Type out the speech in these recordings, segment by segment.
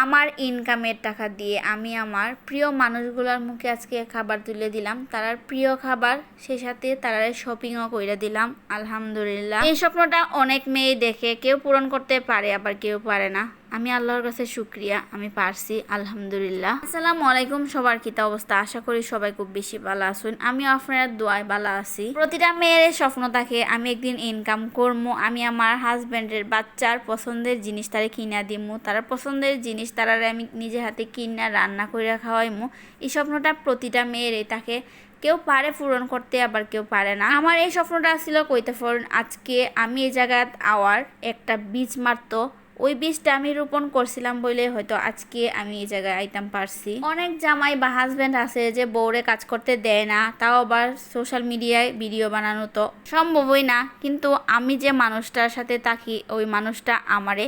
আমার ইনকামের টাকা দিয়ে আমি আমার প্রিয় মানুষগুলোর মুখে আজকে খাবার তুলে দিলাম, তারার প্রিয় খাবার, সেই সাথে তারা শপিংও করে দিলাম। আলহামদুলিল্লাহ, এই স্বপ্নটা অনেক মেয়ে দেখে, কেউ পূরণ করতে পারে আবার কেউ পারে না। আমি আল্লাহর কাছে শুকরিয়া, আমি পারছি, আলহামদুলিল্লাহ। আসসালামু আলাইকুম, সবার কিতা অবস্থা? আশা করি সবাই খুব বেশি ভালো আছেন। আমি আপনার দোয়ায় ভালো আছি। প্রতিটা মেয়ের স্বপ্ন থাকে আমি একদিন ইনকাম করবো, আমি আমার হাজবেন্ডের বাচ্চার পছন্দের জিনিস তারা কিনা দিমু, তার পছন্দের জিনিস তারা আমি নিজে হাতে কিনা রান্না করে খাওয়াইমু। এই স্বপ্নটা প্রতিটা মেয়েরই থাকে, কেউ পারে পূরণ করতে আবার কেউ পারে না। আমার এই স্বপ্নটা ছিল কইতে পারেন, আজকে আমি এই জায়গায় আওয়ার একটা বীজ মারতো, ওই বীজটা আমি রোপণ করছিলাম বলে হয়তো আজকে আমি এই জায়গায় আইতাম পারছি। অনেক জামাই বা হাজব্যান্ড আছে যে বউরে কাজ করতে দেয় না, তাও আবার সোশ্যাল মিডিয়ায় ভিডিও বানানো তো সম্ভবই না, কিন্তু আমি যে মানুষটার সাথে থাকি ওই মানুষটা আমারে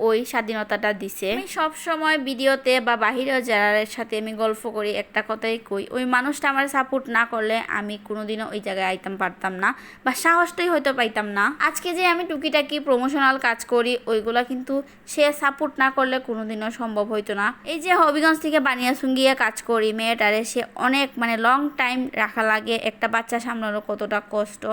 ওই স্বাধীনতাটা দিছে। আমি সব সময় ভিডিওতে বা বাহিরেও যারা সাথে আমি গল্প করি একটা কথাই কই, ওই মানুষটা আমার সাপোর্ট না করলে আমি কোনোদিনও ওই জায়গায় আইতাম পারতাম না, বা সাহসটাই হয়তো পাইতাম না। আজকে যে আমি টুকিটাকি প্রমোশনাল কাজ করি ওইগুলা কিন্তু সে সাপোর্ট না করলে কোনোদিনও সম্ভব হইতো না। এই যে হবিগঞ্জ থেকে বানিয়াসুঙ্গিয়া কাজ করি, মেয়েটারে সে অনেক লং টাইম রাখা লাগে, একটা বাচ্চা সামলানো কতটা কষ্ট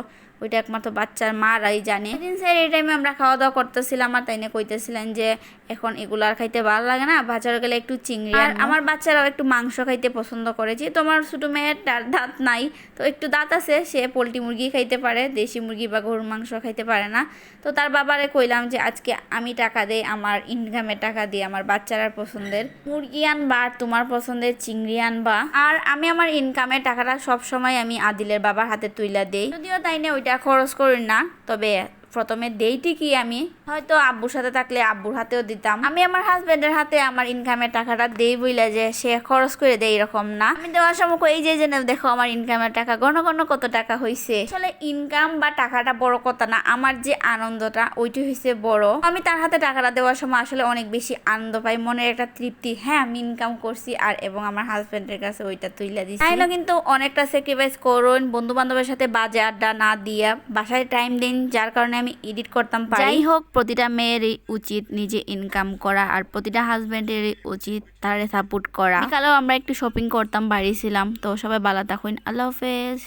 ওইটা একমাত্র বাচ্চার মারাই জানে। সেদিন স্যার এই টাইমে আমরা খাওয়া দাওয়া করতেছিলাম আর তাইনে কইতেছিলেন যে এখন এগুলো আর খাইতে ভালো লাগে না, বাজারে গেলে একটু চিংড়ি, আর আমার বাচ্চারাও একটু মাংস খাইতে পছন্দ করে। যে তোমার ছোটো মেয়ের দাঁত নাই, তো একটু দাঁত আছে, সে পোলট্রি মুরগি খাইতে পারে, দেশি মুরগি বা গরুর মাংস খাইতে পারে না। তো তার বাবারে কইলাম যে আজকে আমি টাকা দেই, আমার ইনকামের টাকা দিয়ে আমার বাচ্চারার পছন্দের মুরগি আনবা আর তোমার পছন্দের চিংড়ি আনবা, আর আমি আমার ইনকামের টাকাটা সবসময় আমি আদিলের বাবার হাতে তুইলা দেই। যদিও তাইনে ওইটা খরচ করি না, তবে প্রথমে দেই ঠিকই, আমি হয়তো আব্বুর সাথে থাকলে আব্বুর হাতেও দিতাম। আমি আমার হাজবেন্ডের হাতে আমার ইনকামের টাকাটা দেই বইলা যে সে খরচ করে দেয় এরকম না। আমি দেওয়ার সময় এই যে দেখো আমার ইনকামের টাকা ঘন ঘন কত টাকা হয়েছে। আসলে ইনকাম বা টাকাটা বড় কথা না, আমার যে আনন্দটা ওইটা হয়েছে বড়। আমি তার হাতে টাকাটা দেওয়ার সময় আসলে অনেক বেশি আনন্দ পাই, মনের একটা তৃপ্তি, হ্যাঁ আমি ইনকাম করছি, আর এবং আমার হাজবেন্ডের কাছে ওইটা তুইলা দিচ্ছি। তাইলে কিন্তু অনেকটা স্যাক্রিফাইস করুন, বন্ধু বান্ধবের সাথে বাজে আড্ডা না দিয়া বাসায় টাইম দিন, যার কারণে আমি এডিট করতাম পারি। যাই হোক, প্রতিটা মেয়েরই উচিত নিজে ইনকাম করা, আর প্রতিটা হাজবেন্ডেরই উচিত তারে সাপোর্ট করা। বিকালেও আমরা একটু শপিং করতাম, বাড়ি ছিলাম। তো সবাই ভালো থাকুন, আল্লাহ হাফেজ।